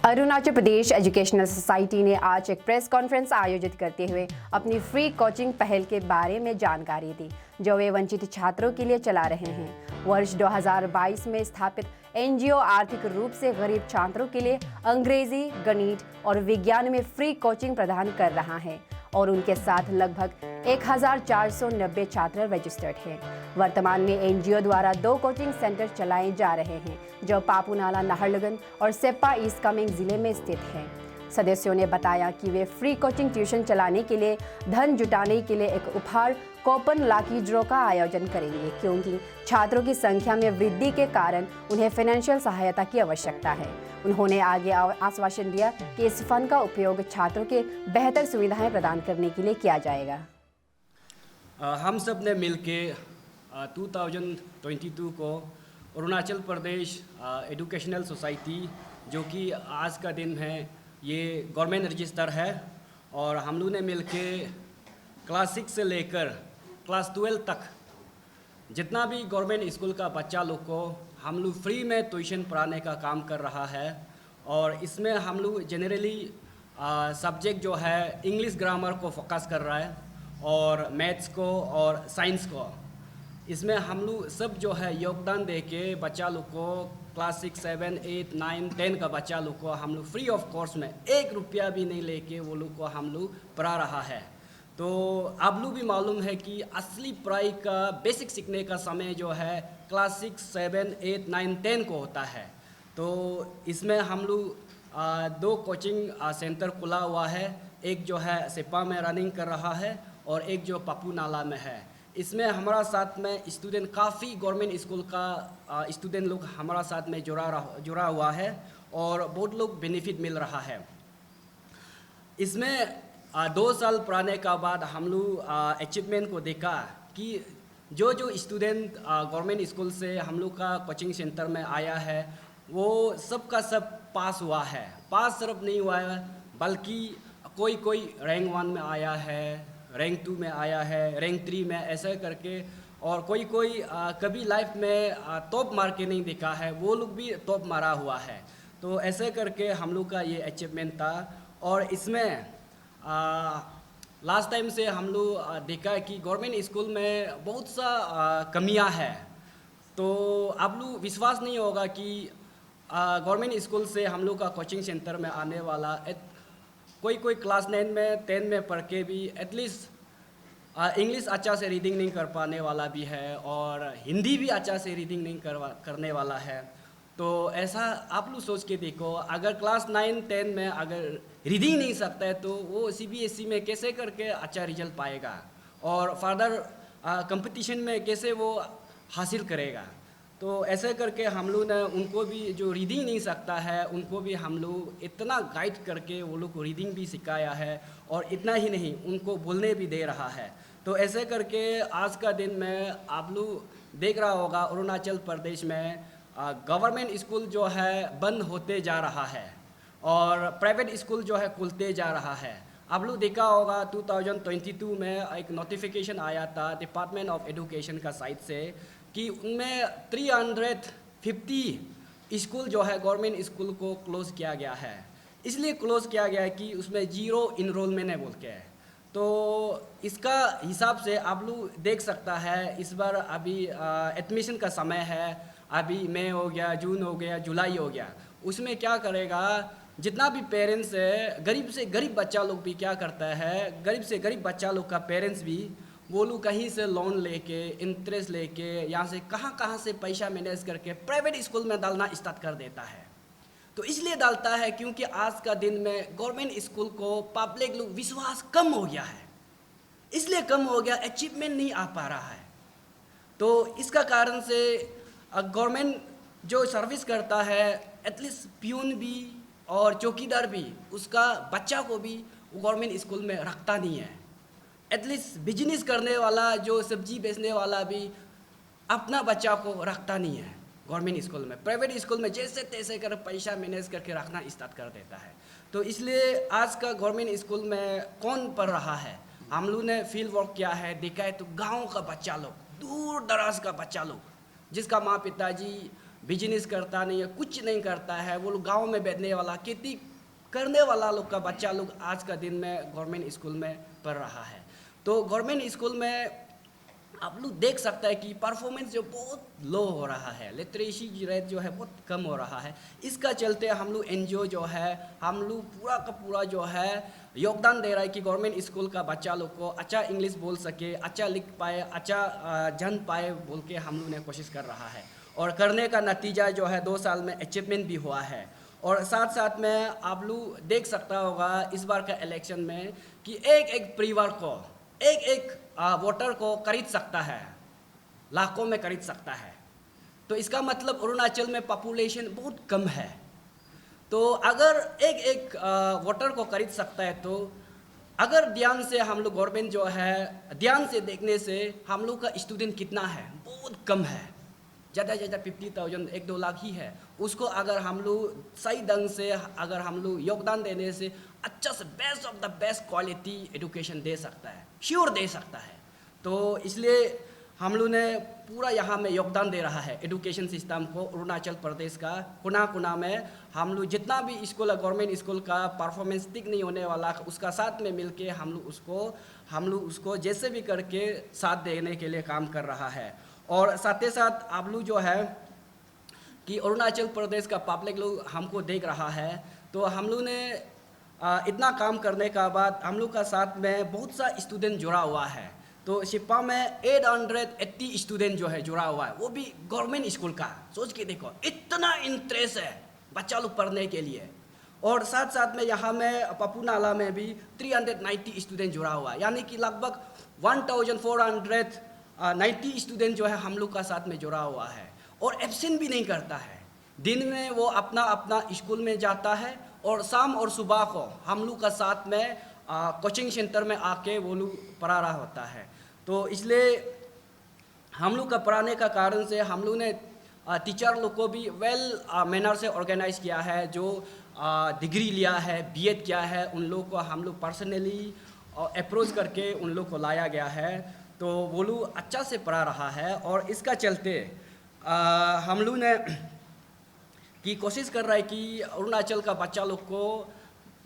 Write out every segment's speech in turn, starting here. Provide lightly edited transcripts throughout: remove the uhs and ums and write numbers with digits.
Arunachal Pradesh educational society ने आज एक प्रेस कॉन्फ्रेंस आयोजित करते हुए अपनी फ्री कोचिंग पहल के बारे में जानकारी दी, जो वे वंचित छात्रों के लिए चला रहे हैं। वर्ष 2022 में स्थापित एनजीओ आर्थिक रूप से गरीब छात्रों के लिए अंग्रेजी, गणित और विज्ञान में फ्री कोचिंग प्रदान कर रहा है और उनके साथ लगभग 1490 छात्र रजिस्टर्ड हैं। वर्तमान में एनजीओ द्वारा 2 कोचिंग सेंटर चलाए जा रहे हैं, जो पापू नालाह नाहरलगुन और सेप्पा ईस्ट कामेंग जिले में स्थित हैं। सदस्यों ने बताया कि वे फ्री कोचिंग ट्यूशन चलाने के लिए धन जुटाने के लिए एक उपहार कूपन लाकी ड्रॉ का आयोजन करेंगे, क्योंकि छात्रों की संख्या में वृद्धि के कारण उन्हें फाइनेंशियल सहायता की आवश्यकता है। उन्होंने आगे आश्वासन दिया कि इस फंड का उपयोग छात्रों के बेहतर सुविधाएं प्रदान करने के लिए किया जाएगा। हम सब ने मिलके 2022 को अरुणाचल प्रदेश एजुकेशनल सोसाइटी, जो कि आज का दिन है, ये गवर्नमेंट रजिस्टर है, और हम लोग ने मिलके क्लास 6 से लेकर क्लास 12 तक जितना भी गवर्नमेंट स्कूल का बच्चा लोग को हम लोग फ्री में ट्यूशन पढ़ाने का काम कर रहा है। और इसमें हम लोग जनरली सब्जेक्ट जो है इंग्लिश ग्रामर को फोकस कर रहा है, और मैथ्स को और साइंस को। इसमें हम लोग सब जो है योगदान दे के बच्चा लोग को क्लास 6, 7, 8, 9, 10 का बच्चा लोग को हम लोग फ्री ऑफ कॉस्ट में 1 रुपया भी नहीं लेके वो लोग को हम लोग पढ़ा रहा है। तो आप लोग भी मालूम है कि असली पढ़ाई का बेसिक सीखने का समय जो है क्लास 6, 7, 8, 9, 10 को होता है। तो इसमें हम लोग 2 कोचिंग सेंटर खुला हुआ है, एक जो है सेप्पा में रनिंग कर रहा है और एक जो पापू नालाह में है। इसमें हमारा साथ में स्टूडेंट काफ़ी गवर्नमेंट स्कूल का स्टूडेंट लोग हमारा साथ में जुड़ा हुआ है और बहुत लोग बेनिफिट मिल रहा है। इसमें 2 साल पढ़ाने का बाद हम लोग अचीवमेंट को देखा कि जो स्टूडेंट गवर्नमेंट स्कूल से हम लोग का कोचिंग सेंटर में आया है, वो सब का सब पास हुआ है। पास सिर्फ नहीं हुआ है, बल्कि कोई रैंक 1 में आया है, रैंक 2 में आया है, रैंक 3 में, ऐसे करके। और कोई कभी लाइफ में टॉप मार के नहीं देखा है, वो लोग भी टॉप मारा हुआ है। तो ऐसे करके हम लोग का ये अचीवमेंट था। और इसमें लास्ट टाइम से हम लोग देखा है कि गवर्नमेंट स्कूल में बहुत सा कमियां है। तो आप लोग विश्वास नहीं होगा कि गवर्नमेंट स्कूल से हम लोग का कोचिंग सेंटर में आने वाला कोई क्लास 9 में 10 में पढ़ के भी एटलीस्ट इंग्लिश अच्छा से रीडिंग नहीं कर पाने वाला भी है, और हिंदी भी अच्छा से रीडिंग नहीं करने वाला है। तो ऐसा आप लोग सोच के देखो, अगर क्लास 9, 10 में अगर रीडिंग नहीं सकता है तो वो CBSE में कैसे करके अच्छा रिजल्ट पाएगा और फर्दर कंपटीशन में कैसे वो हासिल करेगा। तो ऐसे करके हम लोग ने उनको भी, जो रीडिंग नहीं सकता है, उनको भी हम लोग इतना गाइड करके वो लोग को रीडिंग भी सिखाया है, और इतना ही नहीं, उनको बोलने भी दे रहा है। तो ऐसे करके आज का दिन में आप लोग देख रहा होगा अरुणाचल प्रदेश में गवर्नमेंट स्कूल जो है बंद होते जा रहा है और प्राइवेट स्कूल जो है खुलते जा रहा है। आप लोग देखा होगा 2022 में एक नोटिफिकेशन आया था डिपार्टमेंट ऑफ एजुकेशन का साइट से कि उनमें 350 स्कूल जो है गवर्नमेंट स्कूल को क्लोज़ किया गया है। इसलिए क्लोज़ किया गया है कि उसमें 0 इनरोलमेंट है बोल के। तो इसका हिसाब से आप लोग देख सकता है, इस बार अभी एडमिशन का समय है, अभी मई हो गया, जून हो गया, जुलाई हो गया। उसमें क्या करेगा, जितना भी पेरेंट्स है, गरीब से गरीब बच्चा लोग भी क्या करता है, गरीब से गरीब बच्चा लोग का पेरेंट्स भी वो लोग कहीं से लोन लेके, इंटरेस्ट लेके, यहाँ से कहाँ से पैसा मैनेज करके प्राइवेट स्कूल में डालना स्टार्ट कर देता है। तो इसलिए डालता है क्योंकि आज का दिन में गवर्नमेंट स्कूल को पब्लिक लोग विश्वास कम हो गया है, इसलिए कम हो गया, अचीवमेंट नहीं आ पा रहा है। तो इसका कारण से गवर्नमेंट जो सर्विस करता है, एटलीस्ट प्यून भी और चौकीदार भी, उसका बच्चा को भी गवर्नमेंट स्कूल में रखता नहीं है। एटलीस्ट बिजनेस करने वाला, जो सब्जी बेचने वाला भी अपना बच्चा को रखता नहीं है गवर्नमेंट स्कूल में। प्राइवेट स्कूल में जैसे तैसे कर पैसा मैनेज करके रखना स्टार्ट कर देता है। तो इसलिए आज का गवर्नमेंट स्कूल में कौन पढ़ रहा है, हम लोग ने फील्ड वर्क किया है, देखा है। तो गाँव का बच्चा लोग, दूर दराज का बच्चा लोग, जिसका माँ पिताजी बिजनेस करता नहीं है, कुछ नहीं करता है, वो लोग गाँव में बैठने वाला, खेती करने वाला लोग का बच्चा लोग आज का दिन में गवर्नमेंट स्कूल में पढ़ रहा है। तो गवर्नमेंट स्कूल में आप लोग देख सकते हैं कि परफॉर्मेंस जो बहुत लो हो रहा है, लिटरेसी की रेट जो है बहुत कम हो रहा है। इसका चलते हम लोग एनजीओ जो है, हम लोग पूरा का पूरा जो है योगदान दे रहा है कि गवर्नमेंट स्कूल का बच्चा लोग को अच्छा इंग्लिश बोल सके, अच्छा लिख पाए, अच्छा जान पाए बोल के हम लोग ने कोशिश कर रहा है। और करने का नतीजा जो है 2 साल में अचीवमेंट भी हुआ है। और साथ साथ में आप लोग देख सकता होगा इस बार का इलेक्शन में कि एक एक परिवार को, एक एक वोटर को खरीद सकता है, लाखों में खरीद सकता है। तो इसका मतलब अरुणाचल में पॉपुलेशन बहुत कम है। तो अगर एक एक वोटर को खरीद सकता है, तो अगर ध्यान से हम लोग गवर्नमेंट जो है ध्यान से देखने से हम लोग का स्टूडेंट कितना है, बहुत कम है, ज़्यादा 50,000 1-2 लाख ही है। उसको अगर हम लोग सही ढंग से अगर हम लोग योगदान देने से अच्छा से best of the best quality education दे सकता है, श्योर दे सकता है। तो इसलिए हम लोग ने पूरा यहाँ में योगदान दे रहा है एजुकेशन सिस्टम को। अरुणाचल प्रदेश का कोना कोना में हम लोग जितना भी स्कूल है, गवर्नमेंट स्कूल का परफॉर्मेंस ठीक नहीं होने वाला, उसका साथ में मिलके हम लोग उसको जैसे भी करके साथ देने के लिए काम कर रहा है। और साथ ही साथ आप लोग जो है कि अरुणाचल प्रदेश का पब्लिक लोग हमको देख रहा है, तो हम लोग ने इतना काम करने का बाद हम लोग का साथ में बहुत सा स्टूडेंट जुड़ा हुआ है। तो शिप्पा में 880 स्टूडेंट जो है जुड़ा हुआ है, वो भी गवर्नमेंट स्कूल का। सोच के देखो, इतना इंटरेस्ट है बच्चा लोग पढ़ने के लिए। और साथ साथ में यहाँ में पप्पू नाला में भी 390 स्टूडेंट जुड़ा हुआ है, यानी कि लगभग 1490 स्टूडेंट जो है हम लोग का साथ में जुड़ा हुआ है। और एब्सेंट भी नहीं करता है, दिन में वो अपना अपना स्कूल में जाता है और शाम और सुबह को हम लोग का साथ में कोचिंग सेंटर में आके वो लोग पढ़ा रहा होता है। तो इसलिए हम लोग का पढ़ाने का कारण से हम लोग ने टीचर लोग को भी वेल मैनर से ऑर्गेनाइज किया है। जो डिग्री लिया है, बीएड किया है, उन लोग को हम लोग पर्सनली अप्रोच करके उन लोग को लाया गया है। तो वो लोग अच्छा से पढ़ा रहा है। और इसका चलते हम लोग ने की कोशिश कर रहा है कि अरुणाचल का बच्चा लोग को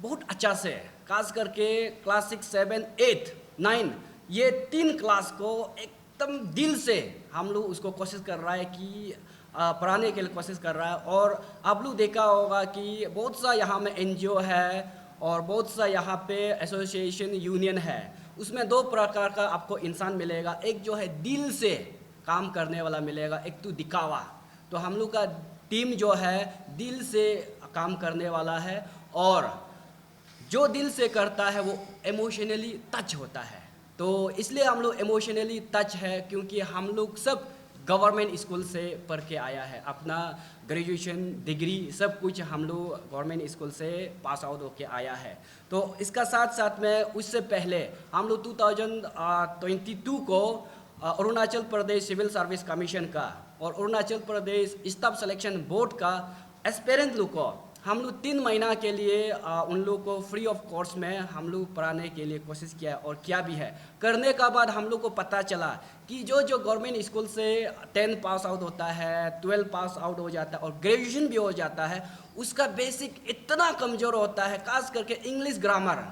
बहुत अच्छा से, खास करके क्लास 6, 7, 8, 9 ये 3 क्लास को एकदम दिल से हम लोग उसको कोशिश कर रहा है कि पढ़ाने के लिए कोशिश कर रहा है। और आप लोग देखा होगा कि बहुत सा यहाँ में एनजीओ है और बहुत सा यहाँ पे एसोसिएशन यूनियन है। उसमें 2 प्रकार का आपको इंसान मिलेगा, एक जो है दिल से काम करने वाला मिलेगा, एक तो दिखावा। तो हम लोग का टीम जो है दिल से काम करने वाला है, और जो दिल से करता है वो इमोशनली टच होता है। तो इसलिए हम लोग इमोशनली टच है क्योंकि हम लोग सब गवर्नमेंट स्कूल से पढ़ के आया है। अपना ग्रेजुएशन, डिग्री सब कुछ हम लोग गवर्नमेंट स्कूल से पास आउट होके आया है। तो इसका साथ साथ में उससे पहले हम लोग 2022 को Arunachal Pradesh civil service commission का और Arunachal Pradesh staff selection board का एस्पिरेंट लोग को हम लोग 3 महीना के लिए उन लोग को फ्री ऑफ कॉस्ट में हम लोग पढ़ाने के लिए कोशिश किया और किया भी है। करने का बाद हम लोग को पता चला कि जो गवर्नमेंट स्कूल से 10 पास आउट होता है, 12 पास आउट हो जाता है और ग्रेजुएशन भी हो जाता है, उसका बेसिक इतना कमज़ोर होता है, खास करके इंग्लिश ग्रामर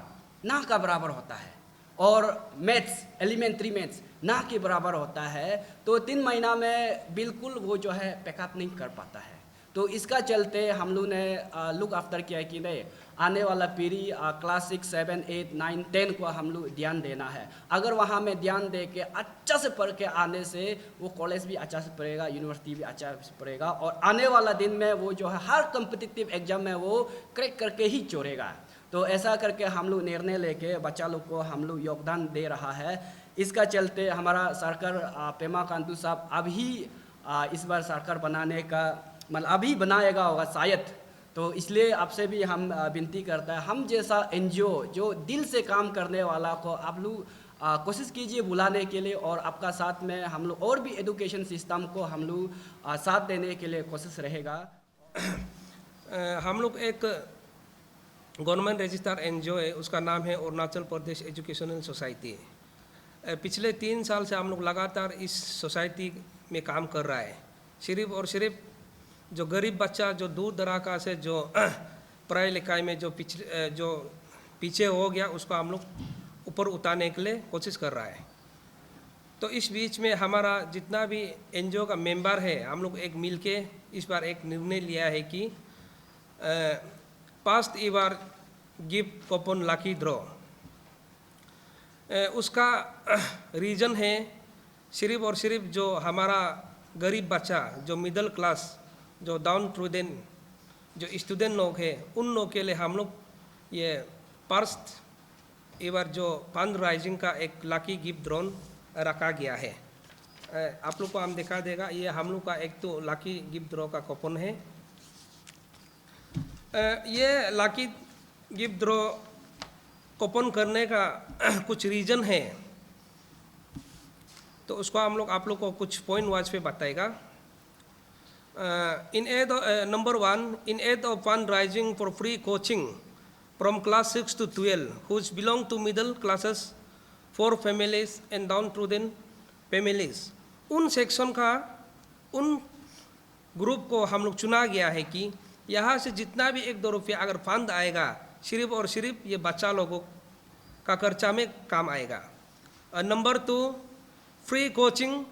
ना का बराबर होता है और मैथ्स, एलिमेंट्री मैथ्स ना के बराबर होता है। तो 3 महीना में बिल्कुल वो जो है पैकअप नहीं कर पाता है। तो इसका चलते हम लोग ने लुक आफ्टर किया कि नहीं, आने वाला पीढ़ी क्लास 6, 7, 8, 9, 10 को हम लोग ध्यान देना है। अगर वहाँ में ध्यान दे के अच्छा से पढ़ के आने से वो कॉलेज भी अच्छा से पढ़ेगा, यूनिवर्सिटी भी अच्छा से पढ़ेगा और आने वाला दिन में वो जो है हर कम्पिटिटिव एग्जाम में वो क्रैक करके ही छोड़ेगा। तो ऐसा करके हम लोग निर्णय लेके बच्चा लोग को हम लोग योगदान दे रहा है। इसका चलते हमारा सरकार पेमा खांडू साहब अभी इस बार सरकार बनाने का मतलब अभी बनाएगा होगा शायद। तो इसलिए आपसे भी हम विनती करता है, हम जैसा एनजीओ जो दिल से काम करने वाला को आप लोग कोशिश कीजिए बुलाने के लिए, और आपका साथ में हम लोग और भी एजुकेशन सिस्टम को हम लोग साथ देने के लिए कोशिश रहेगा। हम लोग एक गवर्नमेंट रजिस्टर्ड एनजीओ है, उसका नाम है अरुणाचल प्रदेश एजुकेशनल सोसाइटी। पिछले 3 साल से हम लोग लगातार इस सोसाइटी में काम कर रहा है। सिर्फ और सिर्फ जो गरीब बच्चा जो दूर दराका से जो पढ़ाई लिखाई में जो पीछे हो गया उसको हम लोग ऊपर उतारने के लिए कोशिश कर रहा है। तो इस बीच में हमारा जितना भी एनजीओ का मेंबर है हम लोग एक मिल के इस बार एक निर्णय लिया है कि past year gift coupon lucky draw उसका रीज़न है सिर्फ और सिर्फ जो हमारा गरीब बच्चा जो मिडिल क्लास जो डाउन ट्रूडन जो स्टूडेंट लोग हैं उन लोग के लिए हम लोग ये फर्स्ट ईयर जो फंड राइजिंग का एक लकी गिफ्ट ड्रॉ रखा गया है। आप लोग को हम दिखा देगा, ये हम लोग का एक तो लकी गिफ्ट ड्रॉ का कूपन है। ये लकी गिफ्ट ड्रॉ कूपन करने का कुछ रीज़न है, तो उसको हम लोग आप लोग को कुछ पॉइंट वाइज पे बताएगा। Number 1, in aid of fundraising for free coaching from class 6 to 12 which belong to middle classes, poor families and downtrodden families, उन सेक्शन का उन ग्रुप को हम लोग चुना गया है कि यहाँ से जितना भी 1-2 रुपया अगर फंड आएगा सिर्फ और सिर्फ ये बच्चा लोगों का खर्चा में काम आएगा। Number 2, free coaching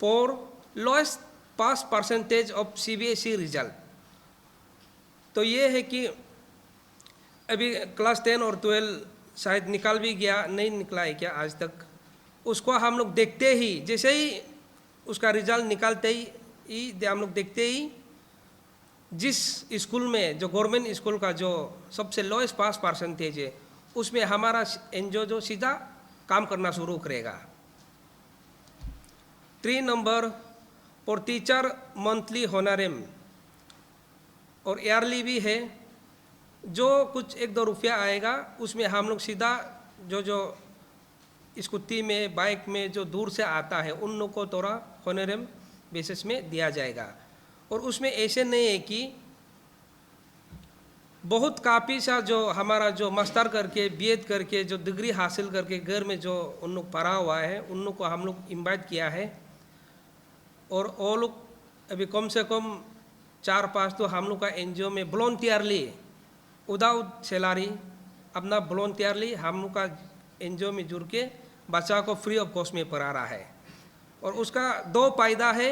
for lowest pass percentage of CBSE result. तो ये है कि अभी क्लास 10 और 12 शायद निकाल भी गया, नहीं निकला है क्या आज तक, उसको हम लोग देखते ही जैसे ही उसका रिजल्ट निकालते ही हम लोग देखते ही जिस स्कूल में जो गवर्नमेंट स्कूल का जो सबसे लोएस्ट पास परसेंटेज है उसमें हमारा एनजीओ जो सीधा काम करना शुरू करेगा। 3 नंबर और टीचर मंथली होनरेम और ईयरली भी है, जो कुछ 1-2 रुपया आएगा उसमें हम लोग सीधा जो स्कूटी में बाइक में जो दूर से आता है उन लोग को थोड़ा होनरेम बेसिस में दिया जाएगा। और उसमें ऐसे नहीं है कि बहुत काफ़ी सा जो हमारा जो मास्टर करके बीएड करके जो डिग्री हासिल करके घर में जो उन लोग पढ़ा हुआ है उन लोग को हम लोग इनवाइट किया है, और वो लोग अभी कम से कम 4-5 तो हम लोग का एनजीओ में वॉलंटियरली विदाउट सैलरी अपना वॉलंटियरली हम लोग का एनजीओ में जुड़ के बच्चा को फ्री ऑफ कॉस्ट में पढ़ा रहा है। और उसका 2 फायदा है,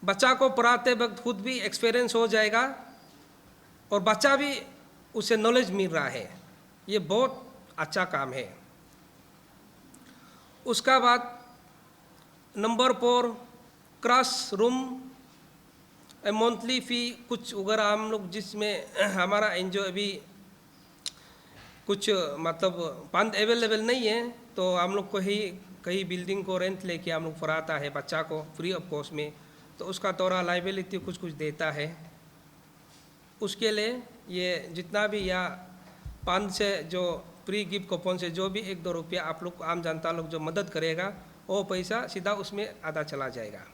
बच्चा को पढ़ाते वक्त खुद भी एक्सपीरियंस हो जाएगा और बच्चा भी उसे नॉलेज मिल रहा है, ये बहुत अच्छा काम है। उसका बाद नंबर 4, क्लास रूम मंथली फ़ी कुछ अगर हम लोग जिसमें हमारा एनजीओ अभी कुछ मतलब फंड अवेलेबल नहीं है तो हम लोग को ही कहीं बिल्डिंग को रेंट लेके हम लोग पढ़ाता है बच्चा को फ्री ऑफ कॉस्ट में, तो उसका थोड़ा लाइबिलिटी कुछ देता है। उसके लिए ये जितना भी या फंड से जो फ्री गिफ्ट कूपन से जो भी 1-2 रुपया आप लोग आम जनता लोग जो मदद करेगा वो पैसा सीधा उसमें आधा चला जाएगा।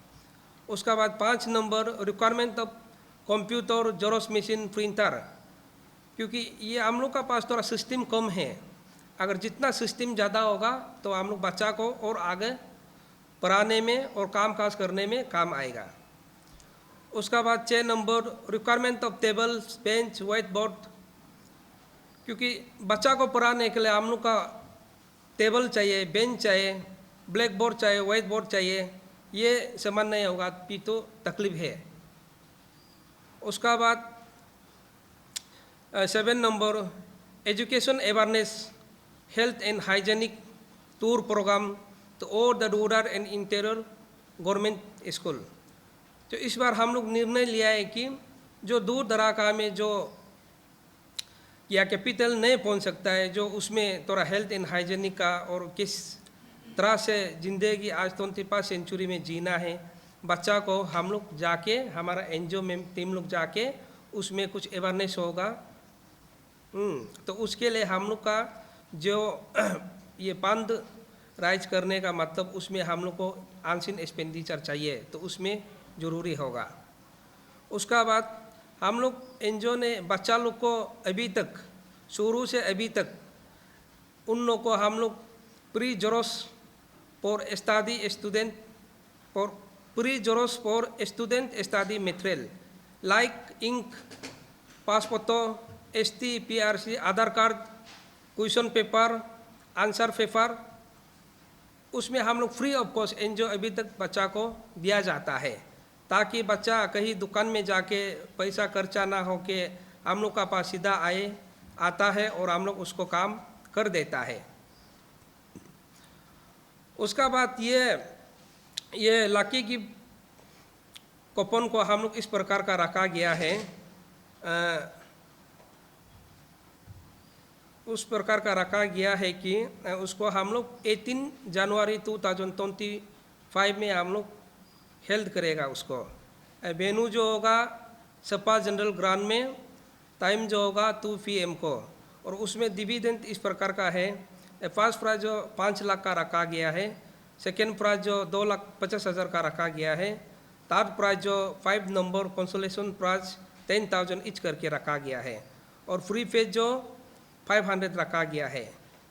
उसका बाद 5 number requirement of computer xerox machine printer, क्योंकि ये हम लोग का पास थोड़ा सिस्टम कम है, अगर जितना सिस्टम ज़्यादा होगा तो हम लोग बच्चा को और आगे पढ़ाने में और काम काज करने में काम आएगा। उसका बाद 6 number requirement of tables bench white board, क्योंकि बच्चा को पढ़ाने के लिए हम लोग का टेबल चाहिए, बेंच चाहिए, ब्लैक बोर्ड चाहिए, व्हाइट बोर्ड चाहिए, ये सामान नहीं होगा तो तकलीफ है। उसका बाद 7 नंबर education awareness health and hygienic tour programme तो और the rural and interior government school. तो इस बार हम लोग निर्णय लिया है कि जो दूर दराका में जो या कैपिटल नहीं पहुंच सकता है, जो उसमें थोड़ा हेल्थ एंड हाइजेनिक का और किस तरह से ज़िंदगी आज 21वीं सेंचुरी में जीना है, बच्चा को हम लोग जाके हमारा एनजीओ में टीम लोग जाके उसमें कुछ अवेयरनेस होगा। तो उसके लिए हम लोग का जो ये फंड राइज करने का मतलब उसमें हम लोग को आंशिक एक्सपेंडिचर चाहिए, तो उसमें ज़रूरी होगा। उसका बाद हम लोग एनजीओ ने बच्चा लोग को अभी तक शुरू से अभी तक उन लोग को हम लोग pre xerox for study student for pre xerox for student study material like ink, pass photo, ST, PRC, Aadhaar card, question paper, answer paper, उसमें हम लोग फ्री ऑफ कॉस्ट एनजीओ अभी तक बच्चा को दिया जाता है, ताकि बच्चा कहीं दुकान में जाके पैसा खर्चा ना हो के हम लोग का पास सीधा आता है और हम लोग उसको काम कर देता है। उसका बाद ये लकी गिफ्ट कूपन को हम लोग इस प्रकार का रखा गया है, उस प्रकार का रखा गया है कि उसको हम लोग 18 जनवरी 2025 में हम लोग हेल्ड करेगा। उसको वेन्यू जो होगा सपा जनरल ग्राउंड में, टाइम जो होगा 2 PM को, और उसमें डिविडेंड इस प्रकार का है। फर्स्ट प्राइज जो 5 लाख का रखा गया है, सेकेंड प्राइज जो 2,50,000 का रखा गया है, थर्ड प्राइज जो 5 नंबर कंसोलेशन प्राइज 10,000 ईच करके रखा गया है, और फ्री फेज जो 500 रखा गया है,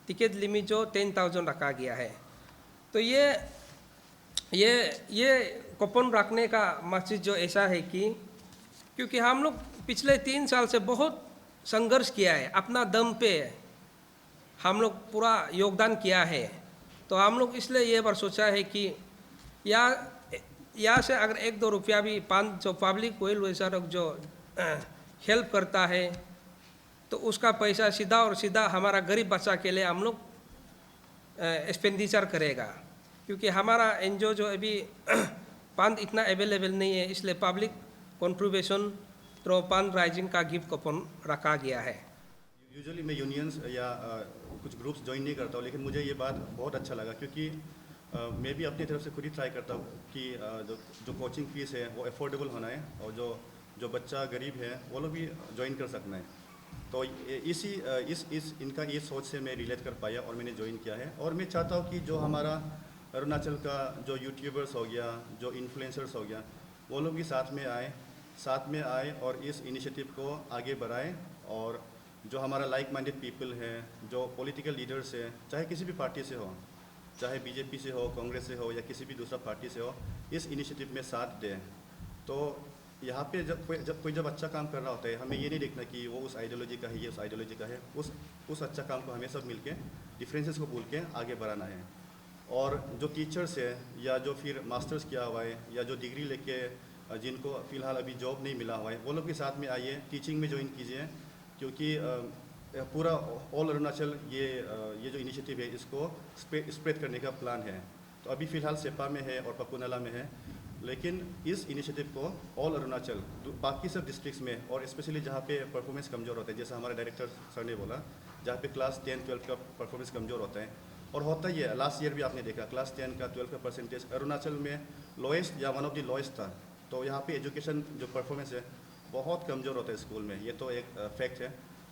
टिकट लिमिट जो 10,000 रखा गया है। तो ये कूपन रखने का मकसद जो ऐसा है कि क्योंकि हम लोग पिछले 3 साल से बहुत संघर्ष किया है, अपना दम पे हम लोग पूरा योगदान किया है, तो हम लोग इसलिए ये बार सोचा है कि यहाँ से अगर 1-2 रुपया भी जो पब्लिक वेलफेयर जो हेल्प करता है तो उसका पैसा सीधा और सीधा हमारा गरीब बच्चा के लिए हम लोग एक्सपेंडिचर करेगा, क्योंकि हमारा एनजीओ जो अभी फंड इतना अवेलेबल नहीं है, इसलिए public contribution through fund rising का गिफ्ट कूपन रखा गया है। यूजुअली मैं यूनियंस या कुछ ग्रुप्स ज्वाइन नहीं करता हूँ, लेकिन मुझे ये बात बहुत अच्छा लगा, क्योंकि मैं भी अपनी तरफ से खुद ही ट्राई करता हूँ कि जो कोचिंग फीस है वो अफोर्डेबल होना है, और जो बच्चा गरीब है वो लोग भी ज्वाइन कर सकना है। तो इनका ये सोच से मैं रिलेट कर पाया और मैंने ज्वाइन किया है। और मैं चाहता हूँ कि जो हमारा अरुणाचल का जो यूट्यूबर्स हो गया, जो इन्फ्लुएंसर्स हो गया, वो लोग भी साथ में आए और इस इनिशिएटिव को आगे बढ़ाएं, और जो हमारा लाइक माइंडेड पीपल है, जो पॉलिटिकल लीडर्स है, चाहे किसी भी पार्टी से हो, चाहे बीजेपी से हो, कांग्रेस से हो या किसी भी दूसरा पार्टी से हो, इस इनिशिएटिव में साथ दें। तो यहाँ पे जब कोई अच्छा काम कर रहा होता है, हमें ये नहीं देखना कि वो उस आइडियोलॉजी का है, ये उस आइडियोलॉजी का है, उस अच्छा काम को हमें सब मिलके डिफरेंसेस को भूल के आगे बढ़ाना है। और जो टीचर्स है या जो फिर मास्टर्स किया हुआ है या जो डिग्री लेके जिनको फ़िलहाल अभी जॉब नहीं मिला हुआ है, वो लोग भी साथ में आइए, टीचिंग में ज्वाइन कीजिए, क्योंकि पूरा ऑल अरुणाचल ये जो इनिशिएटिव है इसको स्प्रेड करने का प्लान है। तो अभी फ़िलहाल सेपा में है और पकुनाला में है, लेकिन इस इनिशिएटिव को ऑल अरुणाचल बाकी सब डिस्ट्रिक्ट्स में, और स्पेशली जहाँ पे परफॉर्मेंस कमज़ोर होता है, जैसा हमारे डायरेक्टर सर ने बोला, जहाँ पे क्लास 10-12 का परफॉर्मेंस कमज़ोर होता है, और होता ही है, लास्ट ईयर भी आपने देखा क्लास 10 का 12 का परसेंटेज अरुणाचल में लोएस्ट या वन ऑफ द लोएस्ट था। तो यहाँ पे एजुकेशन जो परफॉर्मेंस है बहुत कमज़ोर होता है स्कूल में, ये तो एक फैक्ट है।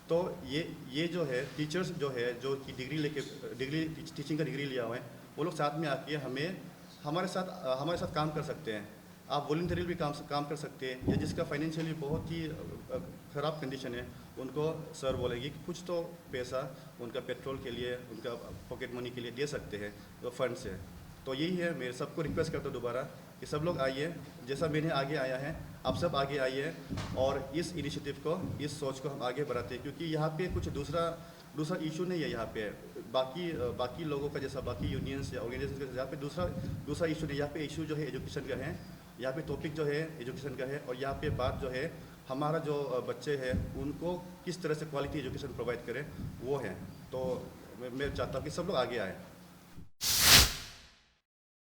तो ये जो है टीचर्स जो है जो कि टीचिंग का डिग्री लिया हुआ है, वो लोग साथ में आके हमारे साथ काम कर सकते हैं। आप वॉलंटरी भी काम कर सकते हैं, या जिसका फाइनेंशियली बहुत ही ख़राब कंडीशन है, उनको सर बोलेगी कि कुछ तो पैसा उनका पेट्रोल के लिए, उनका पॉकेट मनी के लिए दे सकते हैं वो फंड से। तो यही है, मैं सबको रिक्वेस्ट करता हूँ दोबारा कि सब लोग आइए, जैसा मैंने आगे आया है आप सब आगे आइए, और इस इनिशिएटिव को, इस सोच को हम आगे बढ़ाते हैं, क्योंकि यहाँ पे कुछ दूसरा इशू नहीं है। यहाँ पे बाकी लोगों का जैसा, बाकी यूनियंस या ऑर्गेनाइजेशन का, यहाँ पे दूसरा इशू नहीं। यहाँ पे इशू जो है एजुकेशन का है, यहाँ पे टॉपिक जो है एजुकेशन का है, और यहाँ पे बात जो है हमारा जो बच्चे हैं उनको किस तरह से क्वालिटी एजुकेशन प्रोवाइड करें वो है। तो मैं चाहता हूँ कि सब लोग आगे आए।